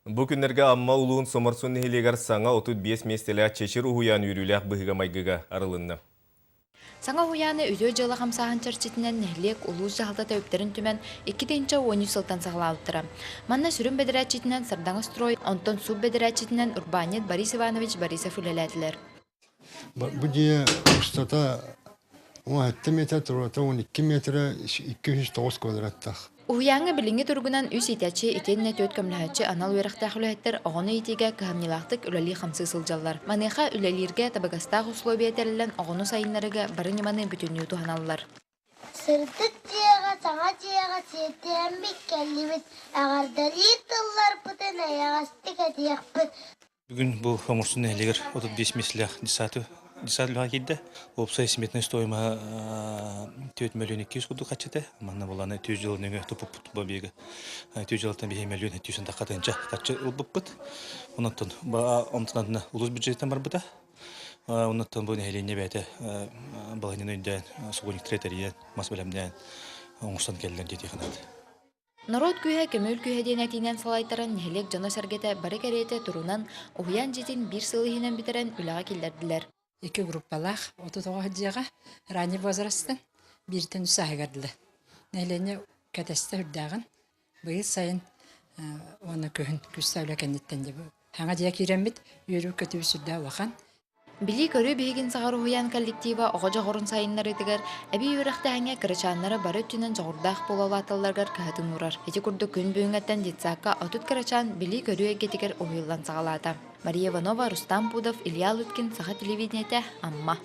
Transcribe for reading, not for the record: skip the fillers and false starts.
Бу күннерге амма улуун соморсун нехилегер саңа 35 местеле чечир уһуян үрүлэх быһыга майгыга арылынны. Саңа хуяны өйдө жылы хамсахан чарчитинен нәһлек улуус жаһалта өптерин түмен 2-10 сылтан сагалаалыктыра. Манна сүрүн бедерачитинен Сардаңа строй, онтон суб бедерачитинен Урбанет Борис Иванович Борисов үлеләтилер. Бу дия устата 10 метр турата 12 метр 209 квадраттах. Уяңы билинги тургунан үс итәче итенне төт көмләһәче анал верахтахлыһәттер огоны итиге кыһамнилахтык үләли хамсы сылжаллар. Маныха үләлирге табагастах условия терелен огоны сайыннарыга барыниманы бүтүнү туханаллар. Сырдык тияга, саңа тияга сетем бик келлибит. Агардали тыллар бутын аягастык атыякпыт. Бүгін бұл хомурсын әлегер 35 меслях десатлыға келді. Опса есметінің стоима 4 миллион 200 құлды қачыды. Манна боланы 200 жылынығы тұпып бұтыба бегі. 200 жылықтан 1 миллион 700 тақатынша қачы ұлбып бұт. Онаттан омтынадына ұлыз бюджеттен бар бұта. Онаттан бұл нәйлене бәйті балғанын өйден, суғыник третериен, мас бөлемден оңыстан келден деті қанады. Народ күйе көмөл күйе денетинен салайтаран нәһлек жана сәргете бары кәрете турунан уян жетин бир сылыһинен битерен үлага килдердилер. Iki группалах 39 жыга ранний возрасттан биртен үсәгәрдиле. Нәйләне кәтәстә үрдәгән. Быел сайын оны көһен күстәүлә кәннеттән дип. Хаңа дия кирембит йөрү көтү сүрдә вахан. Били көрү бигин сагар уян коллектива огожа горун сайыннары тигер әби үрәхтә хәңә кырычаннары бары түнен жогурдах болалаталларгар кәһәтен урар. Эти курды күн бүгенгәттән дитсакка отут кырычан били көрү гетигер уйлан сагалата. Мария Иванова, Рустам Пудов, Илья Луткин, Саха телевидениете, Амма.